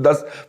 10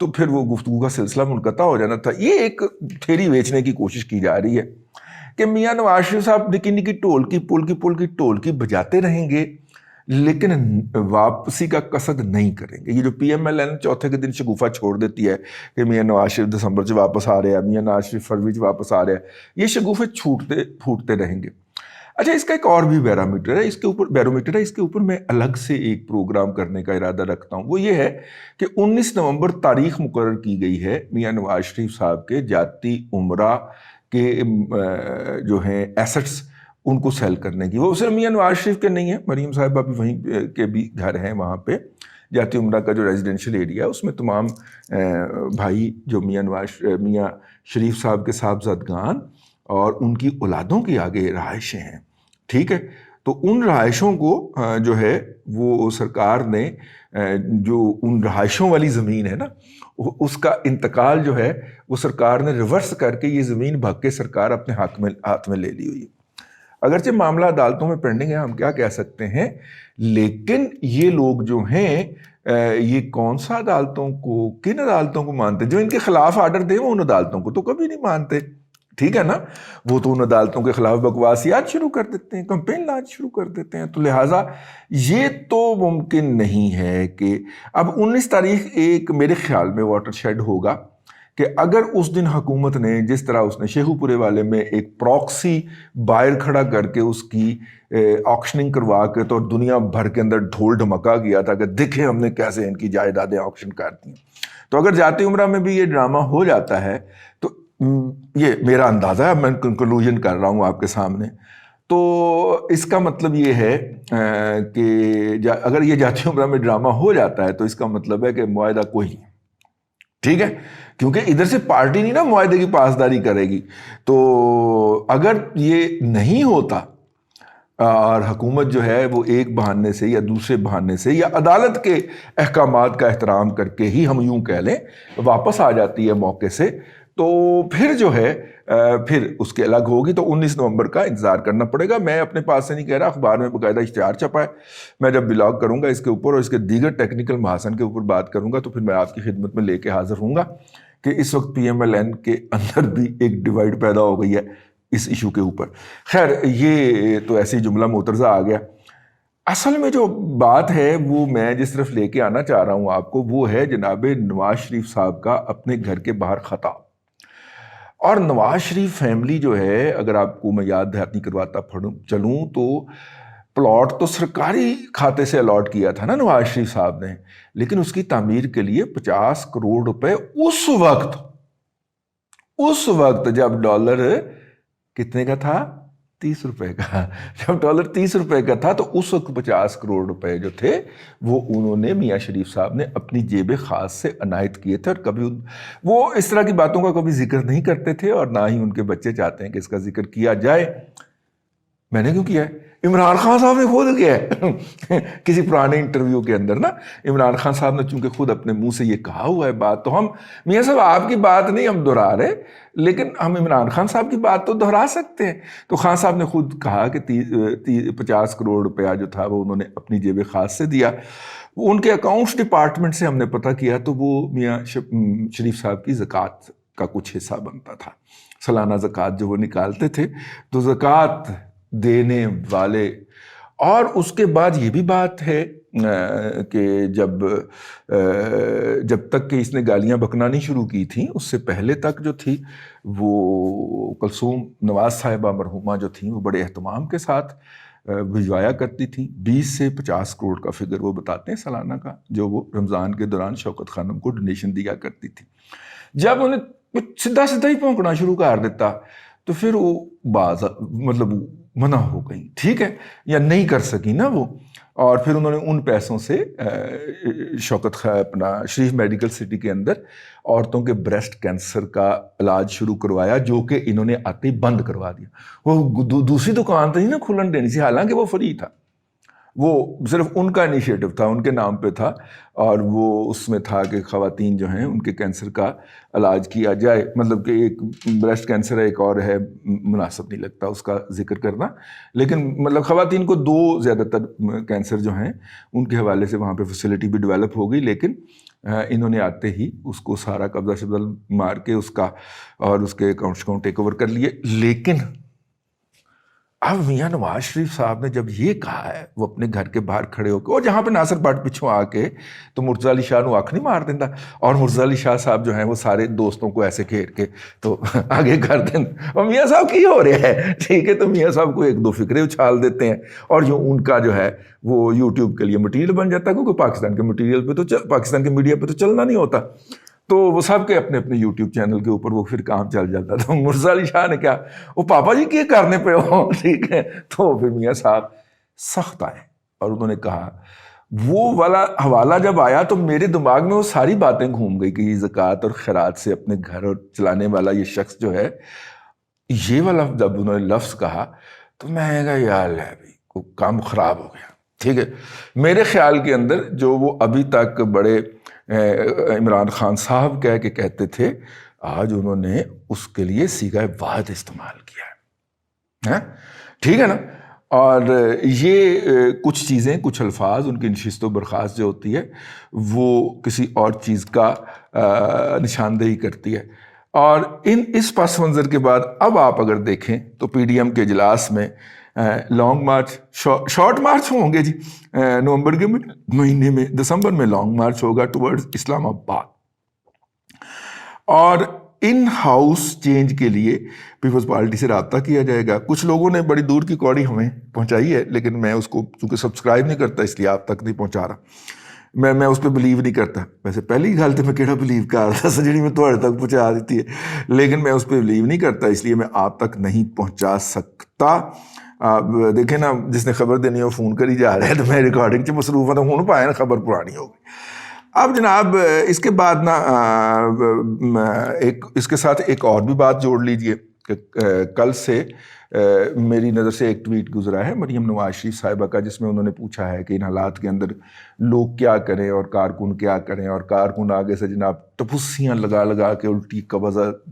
تو پھر وہ گفتگو کا سلسلہ منقطع ہو جانا تھا. یہ ایک تھیری بیچنے کی کوشش کی جا رہی ہے کہ میاں نواز شریف صاحب نکی نکی پول کی ٹولکی بجاتے رہیں گے لیکن واپسی کا قصد نہیں کریں گے. یہ جو پی ایم ایل این چوتھے کے دن شگوفہ چھوڑ دیتی ہے کہ میاں نواز شریف دسمبر سے واپس آ رہے ہیں, میاں نواز شریف فروری سے واپس آ رہے ہیں, یہ شگوفے پھوٹتے رہیں گے. اچھا, اس کا ایک اور بھی بیرومیٹر ہے, اس کے اوپر میں الگ سے ایک پروگرام کرنے کا ارادہ رکھتا ہوں. وہ یہ ہے کہ 19 نومبر تاریخ مقرر کی گئی ہے میاں نواز شریف صاحب کے جاتی عمرہ کے جو ہیں ایسٹس ان کو سیل کرنے کی. وہ صرف میاں نواز شریف کے نہیں ہیں, مریم صاحبہ بھی وہیں کے بھی گھر ہیں. وہاں پہ جاتی عمرہ کا جو ریزیڈینشیل ایریا ہے اس میں تمام بھائی جو میاں شریف صاحب کے صاحبزادگان اور ان کی اولادوں کی آگے رہائشیں ہیں. ٹھیک ہے, تو ان رہائشوں کو جو ہے وہ سرکار نے جو ان رہائشوں والی زمین ہے نا, اس کا انتقال جو ہے وہ سرکار نے ریورس کر کے یہ زمین بھگ کے سرکار اپنے ہاتھ میں لے لی ہوئی ہے. اگرچہ معاملہ عدالتوں میں پینڈنگ ہے, ہم کیا کہہ سکتے ہیں, لیکن یہ لوگ جو ہیں یہ کون سا کن عدالتوں کو مانتے ہیں؟ جو ان کے خلاف آرڈر دیں وہ ان عدالتوں کو تو کبھی نہیں مانتے. ٹھیک ہے نا, وہ تو ان عدالتوں کے خلاف بکواسیات شروع کر دیتے ہیں, کمپین لانچ شروع کر دیتے ہیں. تو لہٰذا یہ تو ممکن نہیں ہے کہ اب 19 تاریخ ایک میرے خیال میں واٹر شیڈ ہوگا کہ اگر اس دن حکومت نے جس طرح اس نے شیخو پورے والے میں ایک پراکسی بائر کھڑا کر کے اس کی آکشننگ کروا کے تو دنیا بھر کے اندر ڈھول ڈھمکا کیا تھا کہ دیکھیں ہم نے کیسے ان کی جائیدادیں آکشن کر دی ہیں, تو اگر جاتی عمرہ میں بھی یہ ڈرامہ ہو جاتا ہے تو یہ میرا اندازہ ہے, میں کنکلوژن کر رہا ہوں آپ کے سامنے, تو اس کا مطلب یہ ہے کہ اگر یہ جاتی عمرہ میں ڈرامہ ہو جاتا ہے تو اس کا مطلب ہے کہ معاہدہ کوئی نہیں. ٹھیک ہے, کیونکہ ادھر سے پارٹی نہیں نا معاہدے کی پاسداری کرے گی. تو اگر یہ نہیں ہوتا اور حکومت جو ہے وہ ایک بہانے سے یا دوسرے بہانے سے یا عدالت کے احکامات کا احترام کر کے ہی ہم یوں کہہ لیں واپس آ جاتی ہے موقع سے, تو پھر جو ہے پھر اس کے الگ ہوگی. تو 19 نومبر کا انتظار کرنا پڑے گا. میں اپنے پاس سے نہیں کہہ رہا, اخبار میں باقاعدہ اشتہار چھپا ہے. میں جب بلاگ کروں گا اس کے اوپر اور اس کے دیگر ٹیکنیکل محاسن کے اوپر بات کروں گا تو پھر میں آپ کی خدمت میں لے کے حاضر ہوں گا کہ اس وقت پی ایم ایل این کے اندر بھی ایک ڈیوائڈ پیدا ہو گئی ہے اس ایشو کے اوپر. خیر, یہ تو ایسی جملہ مترجہ آ گیا. اصل میں جو بات ہے وہ میں جس طرف لے کے آنا چاہ رہا ہوں آپ کو, وہ ہے جناب نواز شریف صاحب کا اپنے گھر کے باہر خطاب. اور نواز شریف فیملی جو ہے, اگر آپ کو میں یاد دہانی کرواتا چلوں تو پلاٹ تو سرکاری کھاتے سے الاٹ کیا تھا نا نواز شریف صاحب نے, لیکن اس کی تعمیر کے لیے 50 کروڑ روپے اس وقت جب ڈالر کتنے کا تھا, 30 روپے کا, جب ڈالر 30 روپے کا تھا تو اس وقت 50 کروڑ روپے جو تھے وہ انہوں نے میاں شریف صاحب نے اپنی جیب خاص سے عنایت کیے تھے. اور کبھی وہ اس طرح کی باتوں کا کبھی ذکر نہیں کرتے تھے اور نہ ہی ان کے بچے چاہتے ہیں کہ اس کا ذکر کیا جائے. میں نے کیوں کیا ہے؟ عمران خان صاحب نے خود کیا ہے کسی پرانے انٹرویو کے اندر نا, عمران خان صاحب نے چونکہ خود اپنے منہ سے یہ کہا ہوا ہے بات, تو ہم میاں صاحب آپ کی بات نہیں ہم دہرا رہے, لیکن ہم عمران خان صاحب کی بات تو دہرا سکتے ہیں. تو خان صاحب نے خود کہا کہ 50 کروڑ روپیہ جو تھا وہ انہوں نے اپنی جیب خاص سے دیا. وہ ان کے اکاؤنٹس ڈپارٹمنٹ سے ہم نے پتہ کیا تو وہ میاں شریف صاحب کی زکوٰۃ کا کچھ حصہ بنتا تھا, سالانہ زکوٰۃ جو وہ نکالتے تھے. تو زکوٰۃ دینے والے, اور اس کے بعد یہ بھی بات ہے کہ جب تک کہ اس نے گالیاں بکنا نہیں شروع کی تھیں اس سے پہلے تک جو تھی وہ کلثوم نواز صاحبہ مرحومہ جو تھیں وہ بڑے اہتمام کے ساتھ بھجوایا کرتی تھیں. 20 سے 50 کروڑ کا فگر وہ بتاتے ہیں سالانہ کا, جو وہ رمضان کے دوران شوکت خانم کو ڈونیشن دیا کرتی تھی. جب انہیں سیدھا ہی پھونکنا شروع کر دیتا تو پھر وہ مطلب منع ہو گئی, ٹھیک ہے, یا نہیں کر سکی نا وہ. اور پھر انہوں نے ان پیسوں سے اپنا شریف میڈیکل سٹی کے اندر عورتوں کے بریسٹ کینسر کا علاج شروع کروایا, جو کہ انہوں نے آتے ہی بند کروا دیا. وہ دوسری دکان تو نہیں نا کھلن دینی سی, حالانکہ وہ فری تھا. وہ صرف ان کا انیشیٹو تھا، ان کے نام پہ تھا، اور وہ اس میں تھا کہ خواتین جو ہیں ان کے کینسر کا علاج کیا جائے، مطلب کہ ایک بریسٹ کینسر ہے، ایک اور ہے، مناسب نہیں لگتا اس کا ذکر کرنا، لیکن مطلب خواتین کو دو زیادہ تر کینسر جو ہیں ان کے حوالے سے وہاں پہ فیسلٹی بھی ڈیولپ ہو گئی، لیکن انہوں نے آتے ہی اس کو سارا قبضہ شبضہ مار کے اس کا اور اس کے اکاؤنٹ ٹیک اوور کر لیے۔ لیکن اب میاں نواز شریف صاحب نے جب یہ کہا ہے، وہ اپنے گھر کے باہر کھڑے ہو کے، اور جہاں پہ ناصر بٹ پچھوں آ کے تو مرتضی علی شاہ نو آنکھ نہیں مار دینا، اور مرتضی علی شاہ صاحب جو ہیں وہ سارے دوستوں کو ایسے گھیر کے تو آگے کر دیں، اور میاں صاحب کی ہو رہا ہے، ٹھیک ہے، تو میاں صاحب کو ایک دو فکرے اچھال دیتے ہیں، اور جو ان کا جو ہے وہ یوٹیوب کے لیے مٹیریل بن جاتا ہے، کیونکہ پاکستان کے مٹیریل پہ تو پاکستان کے میڈیا پہ تو چلنا نہیں ہوتا، تو وہ سب کے اپنے اپنے یوٹیوب چینل کے اوپر وہ پھر کام چل جاتا تھا۔ مرتضی علی شاہ نے کیا، وہ پاپا جی کے کرنے پہ ہو، ٹھیک ہے، تو پھر میاں صاحب سخت آئے اور انہوں نے کہا، وہ والا حوالہ جب آیا تو میرے دماغ میں وہ ساری باتیں گھوم گئی کہ یہ زکوٰۃ اور خیرات سے اپنے گھر اور چلانے والا یہ شخص جو ہے، یہ والا جب انہوں نے لفظ کہا تو میں نے کہا یا اللہ بھی کام خراب ہو گیا، ٹھیک ہے۔ میرے خیال کے اندر جو وہ ابھی تک بڑے عمران خان صاحب کہہ کے کہتے تھے، آج انہوں نے اس کے لیے صیغہ وعد استعمال کیا ہے، ٹھیک ہے نا۔ اور یہ کچھ چیزیں، کچھ الفاظ، ان کی نشست و برخاست جو ہوتی ہے وہ کسی اور چیز کا نشاندہی کرتی ہے۔ اور اس پس منظر کے بعد اب آپ اگر دیکھیں تو پی ڈی ایم کے اجلاس میں لانگ مارچ، شارٹ مارچ ہوں گے جی نومبر کے مہینے میں، دسمبر میں لانگ مارچ ہوگا ٹورڈز اسلام آباد، اور ان ہاؤس چینج کے لیے پیپلز پارٹی سے رابطہ کیا جائے گا۔ کچھ لوگوں نے بڑی دور کی کوڑی ہمیں پہنچائی ہے، لیکن میں اس کو چونکہ سبسکرائب نہیں کرتا اس لیے آپ تک نہیں پہنچا رہا، میں اس پہ بلیو نہیں کرتا۔ ویسے پہلی گل تو میں کیڑا بلیو کر رہا تھا جی میں تھوڑے تک پہنچا دیتی ہے، لیکن میں اس پہ بلیو نہیں کرتا، اس لیے میں آپ تک نہیں پہنچا سکتا۔ آپ دیکھیں نا، جس نے خبر دینی ہو فون کری جا رہا ہے، تو میں ریکارڈنگ سے مصروف ہوں، ہوں پائے نا خبر پرانی ہو گئی۔ اب جناب اس کے بعد نا اس کے ساتھ ایک اور بھی بات جوڑ لیجئے کہ کل سے میری نظر سے ایک ٹویٹ گزرا ہے مریم نواز شریف صاحبہ کا، جس میں انہوں نے پوچھا ہے کہ ان حالات کے اندر لوگ کیا کریں اور کارکن کیا کریں، اور کارکن آگے سے جناب ٹپوسیاں لگا کے، الٹی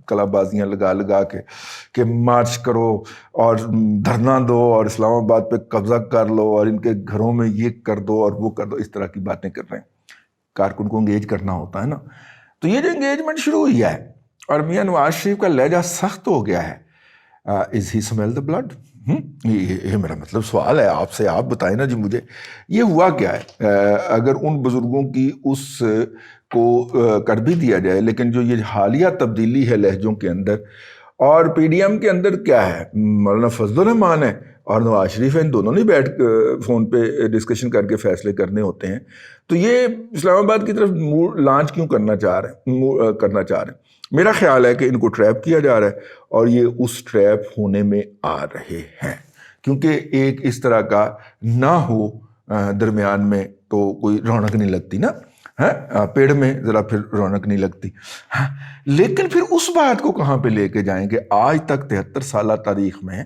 کلا بازیاں لگا کے کہ مارچ کرو اور دھرنا دو اور اسلام آباد پہ قبضہ کر لو اور ان کے گھروں میں یہ کر دو اور وہ کر دو، اس طرح کی باتیں کر رہے ہیں۔ کارکن کو انگیج کرنا ہوتا ہے نا، تو یہ جو انگیجمنٹ شروع ہوئی ہے اور میاں نواز شریف کا لہجہ سخت ہو گیا ہے، از ہی اسمیل دا بلڈ؟ یہ میرا مطلب سوال ہے آپ سے، آپ بتائیں نا جی مجھے یہ ہوا کیا ہے۔ اگر ان بزرگوں کی اس کو کر بھی دیا جائے، لیکن جو یہ حالیہ تبدیلی ہے لہجوں کے اندر، اور پی ڈی ایم کے اندر کیا ہے، مولانا فضل الرحمان ہے اور نواز شریف ہے، ان دونوں نے بیٹھ فون پہ ڈسکشن کر کے فیصلے کرنے ہوتے ہیں، تو یہ اسلام آباد کی طرف لانچ کیوں کرنا چاہ رہے ہیں؟ میرا خیال ہے کہ ان کو ٹریپ کیا جا رہا ہے، اور یہ اس ٹریپ ہونے میں آ رہے ہیں، کیونکہ ایک اس طرح کا نہ ہو درمیان میں تو کوئی رونق نہیں لگتی نا، پیڑ میں ذرا پھر رونق نہیں لگتی۔ لیکن پھر اس بات کو کہاں پہ لے کے جائیں کہ آج تک 73 سالہ تاریخ میں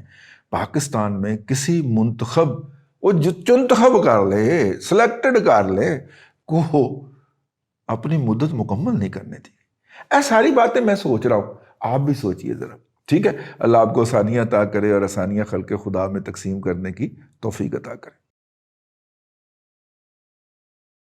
پاکستان میں کسی منتخب، وہ جو چنتخب کر لے، سلیکٹڈ کر لے، کو اپنی مدت مکمل نہیں کرنے دی۔ ساری باتیں میں سوچ رہا ہوں، آپ بھی سوچئے ذرا، ٹھیک ہے۔ اللہ آپ کو آسانیاں عطا کرے اور آسانیاں خلق خدا میں تقسیم کرنے کی توفیق عطا کرے۔